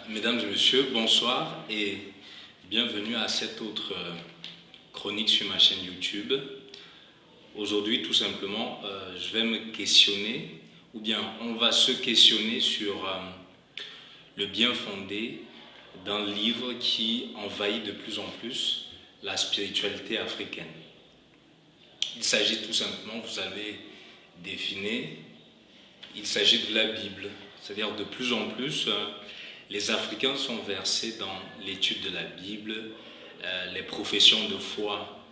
Mesdames et messieurs, bonsoir et bienvenue à cette autre chronique sur ma chaîne YouTube. Aujourd'hui, tout simplement, je vais me questionner, ou bien on va se questionner sur le bien fondé d'un livre qui envahit de plus en plus la spiritualité africaine. Il s'agit tout simplement, vous avez deviné, il s'agit de la Bible. C'est-à-dire de plus en plus, les Africains sont versés dans l'étude de la Bible, les professions de foi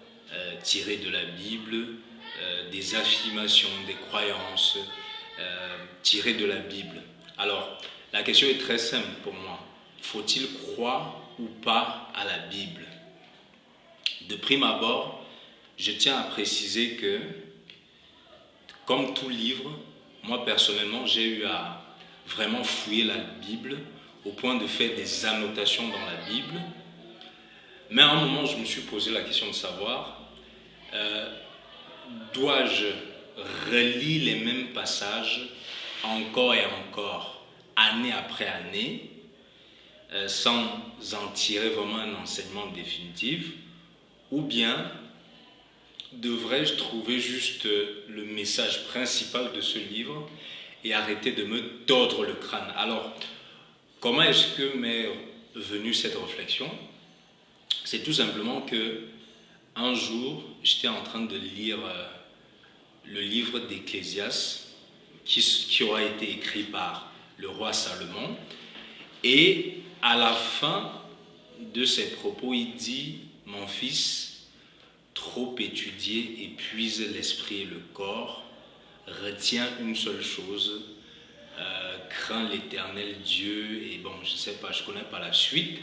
tirées de la Bible, des affirmations, des croyances tirées de la Bible. Alors, la question est très simple pour moi. Faut-il croire ou pas à la Bible? De prime abord, je tiens à préciser que, comme tout livre, moi personnellement, j'ai eu à vraiment fouiller la Bible au point de faire des annotations dans la Bible. Mais à un moment, je me suis posé la question de savoir, dois-je relire les mêmes passages encore et encore, année après année, sans en tirer vraiment un enseignement définitif, ou bien devrais-je trouver juste le message principal de ce livre et arrêter de me tordre le crâne? Alors, comment est-ce que m'est venue cette réflexion? C'est tout simplement que un jour, j'étais en train de lire le livre d'Ecclésiaste qui aura été écrit par le roi Salomon, et à la fin de ses propos, il dit: « Mon fils, trop étudié épuise l'esprit et le corps, retiens une seule chose, crains l'Éternel Dieu. » Et bon, je ne sais pas, je ne connais pas la suite.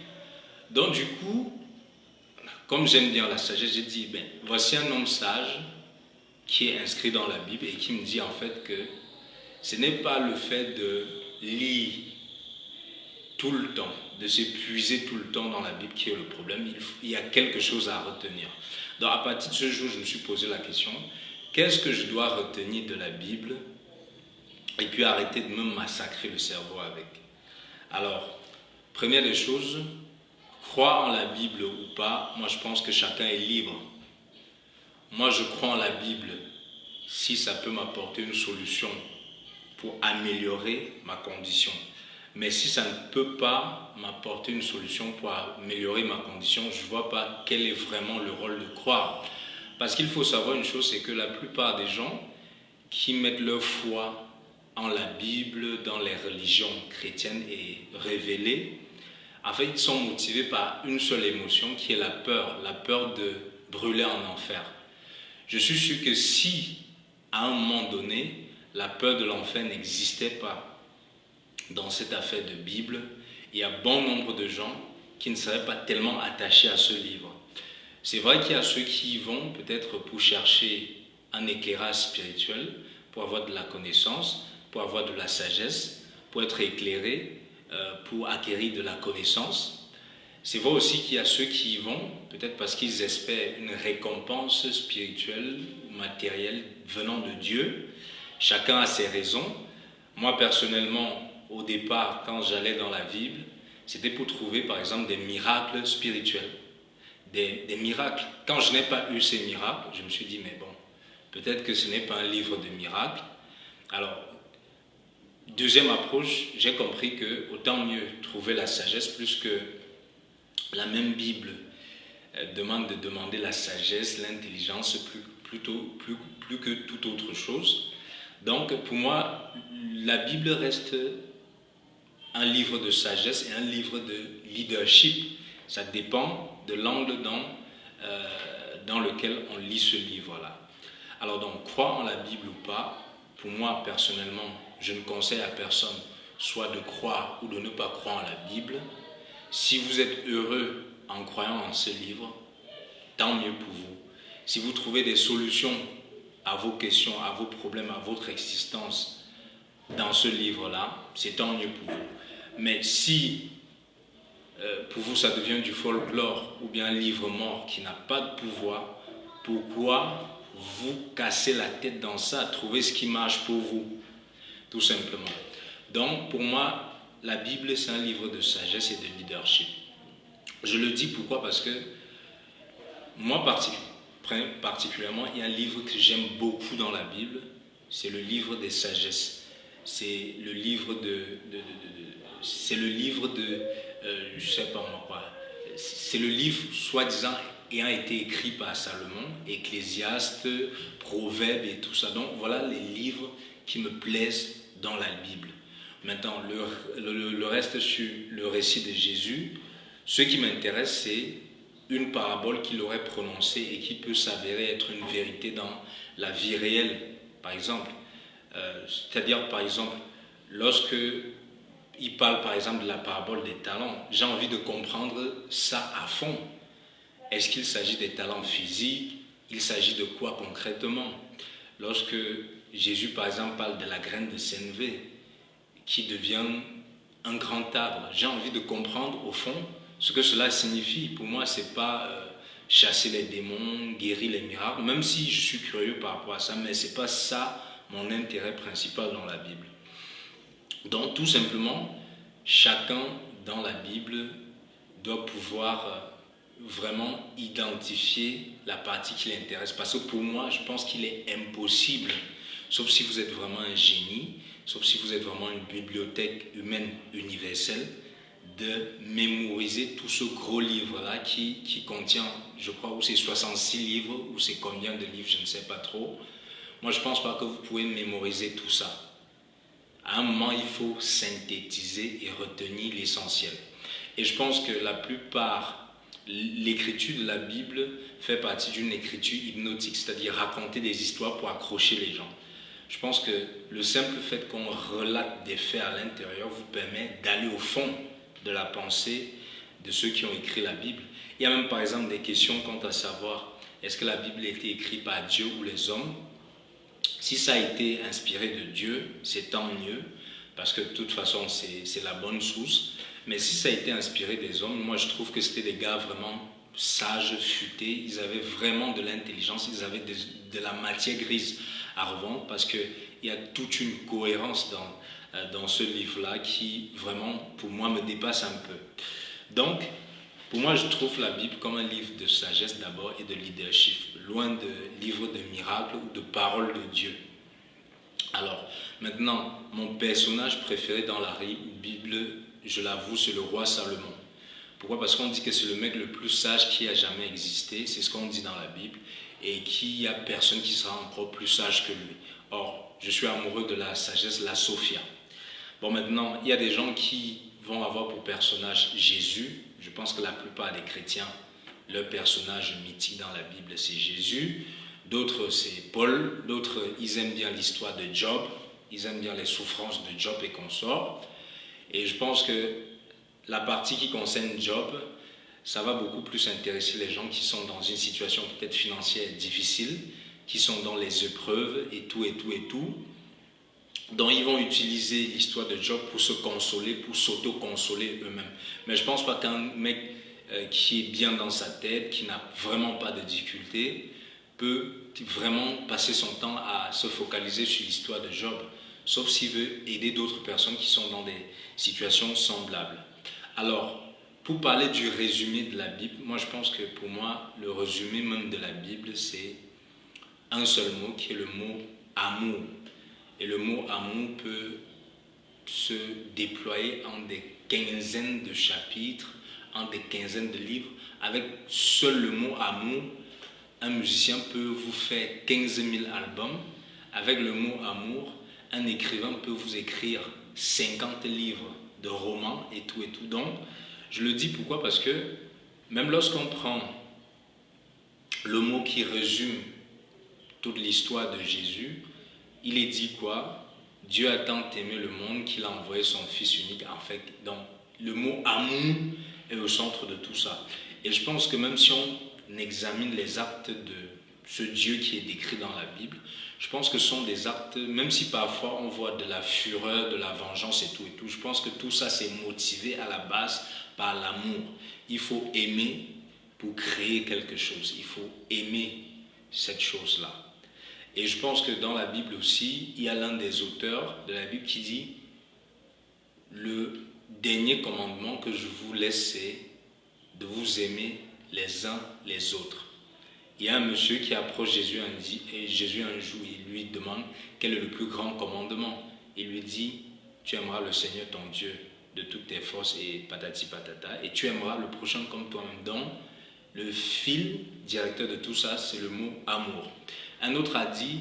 Donc du coup, comme j'aime bien la sagesse, j'ai dit, voici un homme sage qui est inscrit dans la Bible et qui me dit en fait que ce n'est pas le fait de lire tout le temps, de s'épuiser tout le temps dans la Bible qui est le problème. Il y a quelque chose à retenir. Donc à partir de ce jour, je me suis posé la question, qu'est-ce que je dois retenir de la Bible et puis arrêter de me massacrer le cerveau avec? Alors, première des choses, croire en la Bible ou pas, moi je pense que chacun est libre. Moi je crois en la Bible si ça peut m'apporter une solution pour améliorer ma condition. Mais si ça ne peut pas m'apporter une solution pour améliorer ma condition, je ne vois pas quel est vraiment le rôle de croire. Parce qu'il faut savoir une chose, c'est que la plupart des gens qui mettent leur foi en la Bible, dans les religions chrétiennes et révélées, en fait, ils sont motivés par une seule émotion qui est la peur de brûler en enfer. Je suis sûr que si, à un moment donné, la peur de l'enfer n'existait pas dans cette affaire de Bible, il y a bon nombre de gens qui ne seraient pas tellement attachés à ce livre. C'est vrai qu'il y a ceux qui y vont peut-être pour chercher un éclairage spirituel, pour avoir de la connaissance, pour avoir de la sagesse, pour être éclairé, pour acquérir de la connaissance. C'est vrai aussi qu'il y a ceux qui y vont, peut-être parce qu'ils espèrent une récompense spirituelle, matérielle, venant de Dieu. Chacun a ses raisons. Moi, personnellement, au départ, quand j'allais dans la Bible, c'était pour trouver, par exemple, des miracles spirituels. Des miracles. Quand je n'ai pas eu ces miracles, je me suis dit, mais bon, peut-être que ce n'est pas un livre de miracles. Alors, deuxième approche, j'ai compris que autant mieux trouver la sagesse, plus que la même Bible demande de demander la sagesse, l'intelligence, plus que toute autre chose. Donc, pour moi, la Bible reste un livre de sagesse et un livre de leadership. Ça dépend de l'angle dans lequel on lit ce livre-là. Alors donc, croire en la Bible ou pas, pour moi, personnellement, je ne conseille à personne soit de croire ou de ne pas croire en la Bible. Si vous êtes heureux en croyant en ce livre, tant mieux pour vous. Si vous trouvez des solutions à vos questions, à vos problèmes, à votre existence dans ce livre-là, c'est tant mieux pour vous. Mais si pour vous ça devient du folklore ou bien un livre mort qui n'a pas de pouvoir, pourquoi vous casser la tête dans ça, trouver ce qui marche pour vous, tout simplement. Donc pour moi, la Bible, c'est un livre de sagesse et de leadership. Je le dis pourquoi? Parce que moi, particulièrement, il y a un livre que j'aime beaucoup dans la Bible, c'est le livre des sagesses. C'est le livre je sais pas moi quoi. C'est le livre, soi-disant, ayant été écrit par Salomon, Ecclésiaste, Proverbes et tout ça. Donc voilà les livres qui me plaisent dans la Bible. Maintenant, le reste sur le récit de Jésus, ce qui m'intéresse, c'est une parabole qu'il aurait prononcée et qui peut s'avérer être une vérité dans la vie réelle. Par exemple, c'est-à-dire, par exemple, lorsque il parle, par exemple, de la parabole des talents, j'ai envie de comprendre ça à fond. Est-ce qu'il s'agit des talents physiques? Il s'agit de quoi concrètement? Lorsque Jésus, par exemple, parle de la graine de sénévé qui devient un grand arbre, j'ai envie de comprendre, au fond, ce que cela signifie. Pour moi, ce n'est pas chasser les démons, guérir les miracles, même si je suis curieux par rapport à ça, mais ce n'est pas ça mon intérêt principal dans la Bible. Donc, tout simplement, chacun dans la Bible doit pouvoir vraiment identifier la partie qui l'intéresse. Parce que pour moi, je pense qu'il est impossible, sauf si vous êtes vraiment un génie, sauf si vous êtes vraiment une bibliothèque humaine universelle, de mémoriser tout ce gros livre-là qui contient, je crois, ou c'est 66 livres, ou c'est combien de livres, je ne sais pas trop. Moi, je ne pense pas que vous pouvez mémoriser tout ça. À un moment, il faut synthétiser et retenir l'essentiel. Et je pense que la plupart, l'écriture de la Bible fait partie d'une écriture hypnotique, c'est-à-dire raconter des histoires pour accrocher les gens. Je pense que le simple fait qu'on relate des faits à l'intérieur vous permet d'aller au fond de la pensée de ceux qui ont écrit la Bible. Il y a même par exemple des questions quant à savoir est-ce que la Bible a été écrite par Dieu ou les hommes. Si ça a été inspiré de Dieu, c'est tant mieux, parce que de toute façon, c'est la bonne source. Mais si ça a été inspiré des hommes, moi je trouve que c'était des gars vraiment sages, futés, ils avaient vraiment de l'intelligence, ils avaient de la matière grise à revendre, parce qu'il y a toute une cohérence dans ce livre-là qui vraiment, pour moi, me dépasse un peu. Donc, pour moi, je trouve la Bible comme un livre de sagesse d'abord et de leadership, loin de livre de miracles ou de paroles de Dieu. Alors, maintenant, mon personnage préféré dans la Bible, je l'avoue, c'est le roi Salomon. Pourquoi? Parce qu'on dit que c'est le mec le plus sage qui a jamais existé, c'est ce qu'on dit dans la Bible, et qu'il n'y a personne qui sera encore plus sage que lui. Or, je suis amoureux de la sagesse, la Sophia. Bon, maintenant, il y a des gens qui vont avoir pour personnage Jésus. Je pense que la plupart des chrétiens, leur personnage mythique dans la Bible, c'est Jésus. D'autres, c'est Paul. D'autres, ils aiment bien l'histoire de Job. Ils aiment bien les souffrances de Job et consorts. Et je pense que la partie qui concerne Job, ça va beaucoup plus intéresser les gens qui sont dans une situation peut-être financière difficile, qui sont dans les épreuves et tout, et tout, et tout. Donc ils vont utiliser l'histoire de Job pour se consoler, pour s'auto-consoler eux-mêmes. Mais je ne pense pas qu'un mec qui est bien dans sa tête, qui n'a vraiment pas de difficultés, peut vraiment passer son temps à se focaliser sur l'histoire de Job, sauf s'il veut aider d'autres personnes qui sont dans des situations semblables. Alors, pour parler du résumé de la Bible, moi je pense que pour moi, le résumé même de la Bible, c'est un seul mot qui est le mot amour. Et le mot amour peut se déployer en des quinzaines de chapitres, en des quinzaines de livres. Avec seul le mot amour, un musicien peut vous faire 15 000 albums. Avec le mot amour, un écrivain peut vous écrire 50 livres de romans et tout et tout. Donc, je le dis pourquoi? Parce que même lorsqu'on prend le mot qui résume toute l'histoire de Jésus, il est dit quoi? Dieu a tant aimé le monde qu'il a envoyé son Fils unique. En fait, donc, le mot amour est au centre de tout ça. Et je pense que même si on examine les actes de ce Dieu qui est décrit dans la Bible, je pense que ce sont des actes, même si parfois on voit de la fureur, de la vengeance et tout, je pense que tout ça c'est motivé à la base par l'amour. Il faut aimer pour créer quelque chose. Il faut aimer cette chose-là. Et je pense que dans la Bible aussi, il y a l'un des auteurs de la Bible qui dit dernier commandement que je vous laisse, c'est de vous aimer les uns les autres. Il y a un monsieur qui approche Jésus et Jésus un jour, il lui demande quel est le plus grand commandement. Il lui dit, tu aimeras le Seigneur ton Dieu de toutes tes forces et patati patata, et tu aimeras le prochain comme toi-même. Donc, le fil directeur de tout ça, c'est le mot amour. Un autre a dit,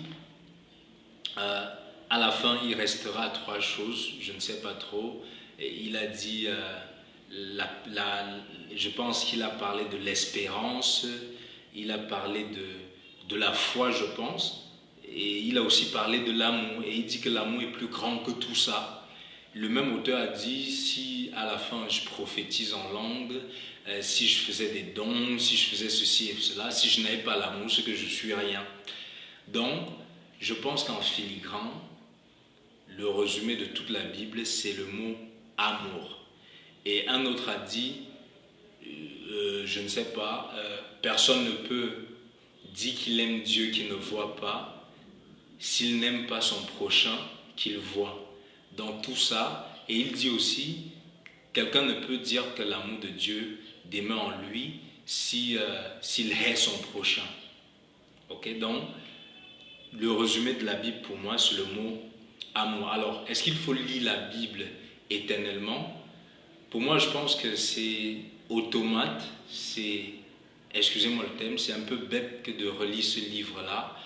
à la fin, il restera 3 choses, je ne sais pas trop. Et il a dit, je pense qu'il a parlé de l'espérance, il a parlé de la foi, je pense, et il a aussi parlé de l'amour, et il dit que l'amour est plus grand que tout ça. Le même auteur a dit, si à la fin je prophétise en langue, si je faisais des dons, si je faisais ceci et cela, si je n'avais pas l'amour, c'est que je suis rien. Donc, je pense qu'en filigrane, le résumé de toute la Bible, c'est le mot amour. Et un autre a dit, je ne sais pas, personne ne peut dire qu'il aime Dieu qu'il ne voit pas, s'il n'aime pas son prochain qu'il voit. Dans tout ça, et il dit aussi, quelqu'un ne peut dire que l'amour de Dieu demeure en lui s'il hait son prochain. Ok, donc, le résumé de la Bible pour moi, c'est le mot amour. Alors, est-ce qu'il faut lire la Bible éternellement? Pour moi, je pense que c'est automate, excusez-moi le thème, c'est un peu bête que de relire ce livre-là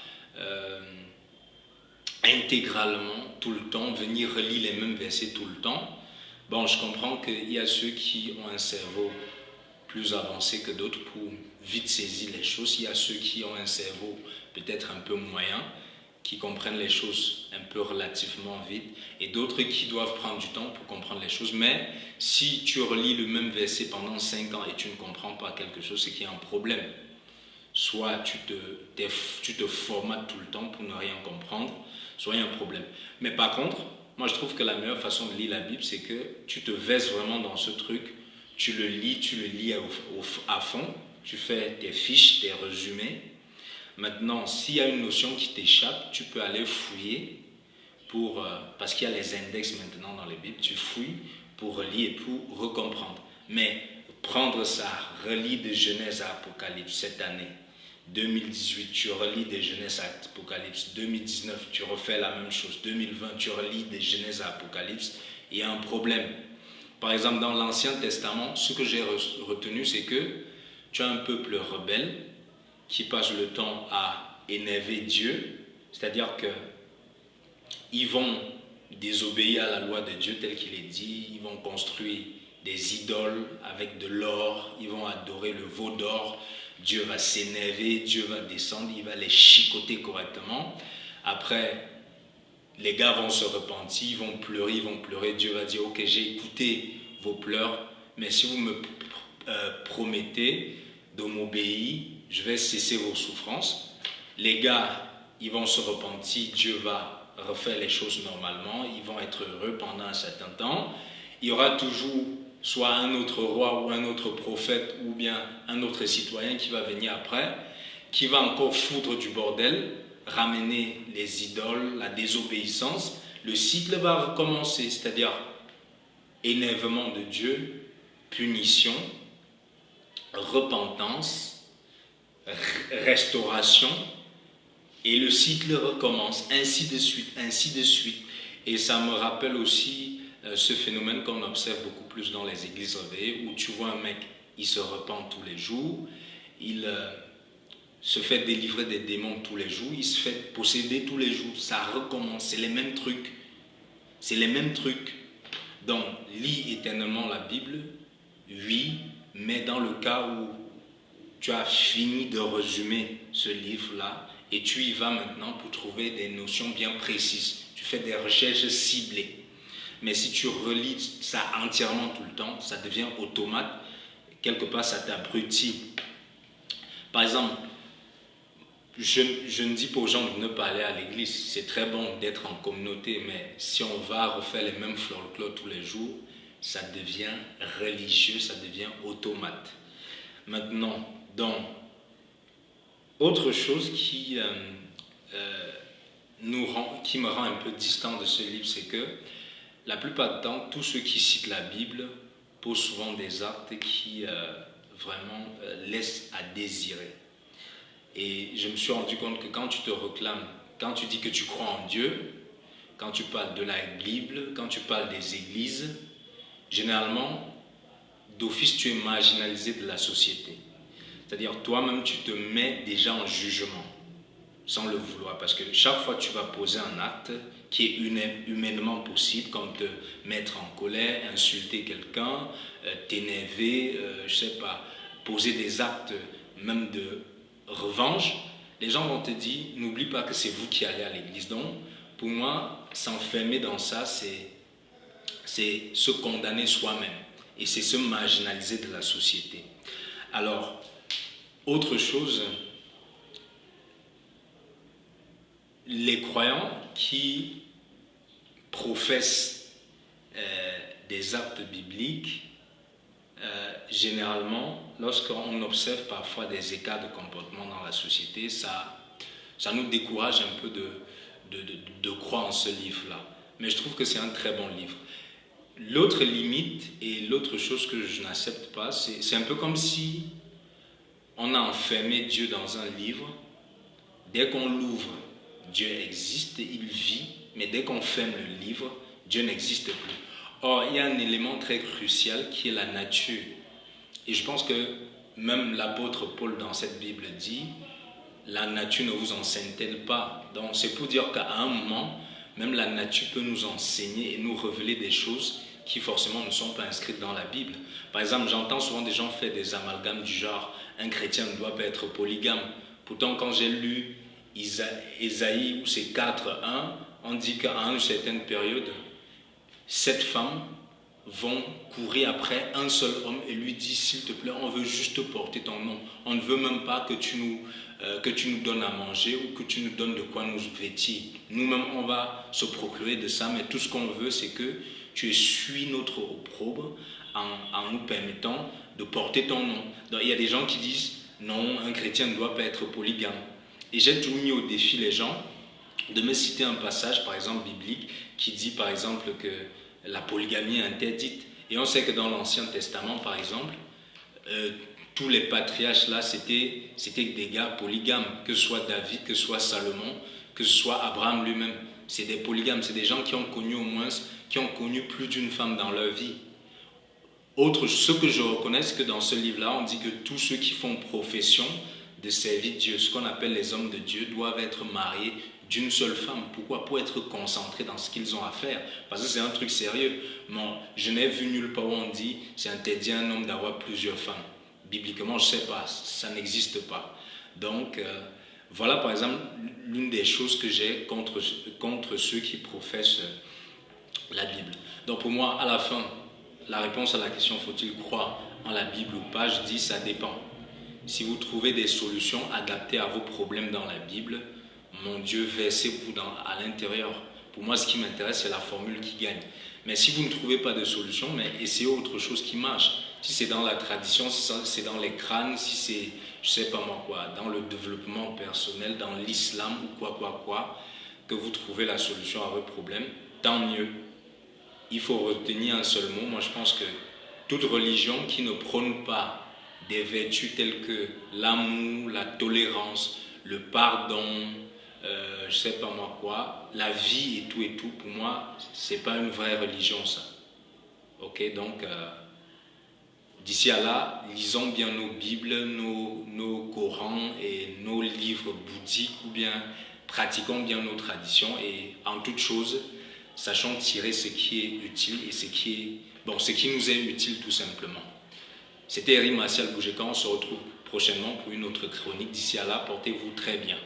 intégralement, tout le temps, venir relire les mêmes versets tout le temps. Bon, je comprends qu'il y a ceux qui ont un cerveau plus avancé que d'autres pour vite saisir les choses. Il y a ceux qui ont un cerveau peut-être un peu moyen, qui comprennent les choses un peu relativement vite, et d'autres qui doivent prendre du temps pour comprendre les choses. Mais si tu relis le même verset pendant 5 ans et tu ne comprends pas quelque chose, c'est qu'il y a un problème. Soit tu te formates tout le temps pour ne rien comprendre, soit il y a un problème. Mais par contre, moi je trouve que la meilleure façon de lire la Bible, c'est que tu te verses vraiment dans ce truc, tu le lis à fond, tu fais tes fiches, tes résumés. Maintenant, s'il y a une notion qui t'échappe, tu peux aller fouiller, parce qu'il y a les index maintenant dans les Bibles, tu fouilles pour relire et pour recomprendre. Mais prendre ça, relire de Genèse à Apocalypse cette année, 2018, tu relis des Genèse à Apocalypse, 2019, tu refais la même chose, 2020, tu relis des Genèse à Apocalypse, il y a un problème. Par exemple, dans l'Ancien Testament, ce que j'ai retenu, c'est que tu as un peuple rebelle qui passe le temps à énerver Dieu, c'est-à-dire qu'ils vont désobéir à la loi de Dieu telle qu'il est dit, ils vont construire des idoles avec de l'or, ils vont adorer le veau d'or, Dieu va s'énerver, Dieu va descendre, il va les chicoter correctement. Après, les gars vont se repentir, ils vont pleurer, Dieu va dire, ok, j'ai écouté vos pleurs, mais si vous me promettez de m'obéir, je vais cesser vos souffrances. Les gars, ils vont se repentir, Dieu va refaire les choses normalement, ils vont être heureux pendant un certain temps. Il y aura toujours soit un autre roi ou un autre prophète ou bien un autre citoyen qui va venir après, qui va encore foutre du bordel, ramener les idoles, la désobéissance. Le cycle va recommencer, c'est-à-dire énervement de Dieu, punition, repentance, restauration, et le cycle recommence, ainsi de suite, ainsi de suite. Et ça me rappelle aussi ce phénomène qu'on observe beaucoup plus dans les églises réveillées, où tu vois un mec, il se repent tous les jours, il se fait délivrer des démons tous les jours, il se fait posséder tous les jours, ça recommence, c'est les mêmes trucs. C'est les mêmes trucs. Donc, lis éternellement la Bible, oui, mais dans le cas où tu as fini de résumer ce livre-là, et tu y vas maintenant pour trouver des notions bien précises. Tu fais des recherches ciblées. Mais si tu relis ça entièrement tout le temps, ça devient automate. Quelque part, ça t'abrutit. Par exemple, je ne dis pas aux gens de ne pas aller à l'église. C'est très bon d'être en communauté, mais si on va refaire les mêmes folklore tous les jours, ça devient religieux, ça devient automate. Maintenant, autre chose qui me rend un peu distant de ce livre, c'est que la plupart du temps, tous ceux qui citent la Bible posent souvent des actes qui vraiment laissent à désirer. Et je me suis rendu compte que quand tu te réclames, quand tu dis que tu crois en Dieu, quand tu parles de la Bible, quand tu parles des églises, généralement, d'office, tu es marginalisé de la société. C'est-à-dire, toi-même, tu te mets déjà en jugement, sans le vouloir. Parce que chaque fois que tu vas poser un acte qui est humainement possible, comme te mettre en colère, insulter quelqu'un, t'énerver, je sais pas, poser des actes même de revanche, les gens vont te dire, n'oublie pas que c'est vous qui allez à l'église. Donc, pour moi, s'enfermer dans ça, c'est se condamner soi-même. Et c'est se marginaliser de la société. Alors, autre chose, les croyants qui professent des actes bibliques, généralement, lorsqu'on observe parfois des écarts de comportement dans la société, ça nous décourage un peu de croire en ce livre-là. Mais je trouve que c'est un très bon livre. L'autre limite et l'autre chose que je n'accepte pas, c'est un peu comme si on a enfermé Dieu dans un livre. Dès qu'on l'ouvre, Dieu existe, il vit, mais dès qu'on ferme le livre, Dieu n'existe plus. Or, il y a un élément très crucial qui est la nature. Et je pense que même l'apôtre Paul dans cette Bible dit, la nature ne vous enseigne-t-elle pas? Donc c'est pour dire qu'à un moment, même la nature peut nous enseigner et nous révéler des choses qui forcément ne sont pas inscrites dans la Bible. Par exemple, j'entends souvent des gens faire des amalgames du genre « un chrétien ne doit pas être polygame ». Pourtant, quand j'ai lu Ésaïe, où c'est 4:1, on dit qu'à une certaine période, 7 femmes vont courir après un seul homme et lui dire « s'il te plaît, on veut juste porter ton nom. On ne veut même pas que tu nous donnes à manger ou que tu nous donnes de quoi nous vêtir. Nous-mêmes, on va se procurer de ça, mais tout ce qu'on veut, c'est que tu essuies notre opprobre en nous permettant de porter ton nom. » Donc, il y a des gens qui disent « non, un chrétien ne doit pas être polygame ». Et j'ai tout mis au défi les gens de me citer un passage, par exemple, biblique, qui dit, par exemple, que la polygamie est interdite. Et on sait que dans l'Ancien Testament, par exemple, tous les patriarches là, c'était des gars polygames, que ce soit David, que ce soit Salomon, que ce soit Abraham lui-même. C'est des polygames, c'est des gens qui ont connu plus d'une femme dans leur vie. Ce que je reconnais, c'est que dans ce livre-là, on dit que tous ceux qui font profession de servir Dieu, ce qu'on appelle les hommes de Dieu, doivent être mariés d'une seule femme. Pourquoi? Pour être concentrés dans ce qu'ils ont à faire. Parce que c'est un truc sérieux. Bon, je n'ai vu nulle part où on dit c'est interdit à un homme d'avoir plusieurs femmes. Bibliquement, je ne sais pas, ça n'existe pas. Donc, voilà par exemple l'une des choses que j'ai contre ceux qui professent la Bible. Donc pour moi, à la fin, la réponse à la question faut-il croire en la Bible ou pas, je dis ça dépend. Si vous trouvez des solutions adaptées à vos problèmes dans la Bible, mon Dieu, versez-vous à l'intérieur. Pour moi, ce qui m'intéresse, c'est la formule qui gagne. Mais si vous ne trouvez pas de solution, mais essayez autre chose qui marche. Si c'est dans la tradition, si c'est dans les crânes, si c'est, je sais pas moi quoi, dans le développement personnel, dans l'islam ou quoi, que vous trouvez la solution à vos problèmes, tant mieux. Il faut retenir un seul mot. Moi, je pense que toute religion qui ne prône pas des vertus telles que l'amour, la tolérance, le pardon, je sais pas moi quoi, la vie et tout, pour moi, c'est pas une vraie religion ça. Ok, donc d'ici à là, lisons bien nos Bibles, nos Corans et nos livres bouddhiques, ou bien pratiquons bien nos traditions et en toute chose, sachons tirer ce qui est utile et ce qui nous est utile tout simplement. C'était Eric Martial Boujeka, on se retrouve prochainement pour une autre chronique. D'ici à là, portez-vous très bien.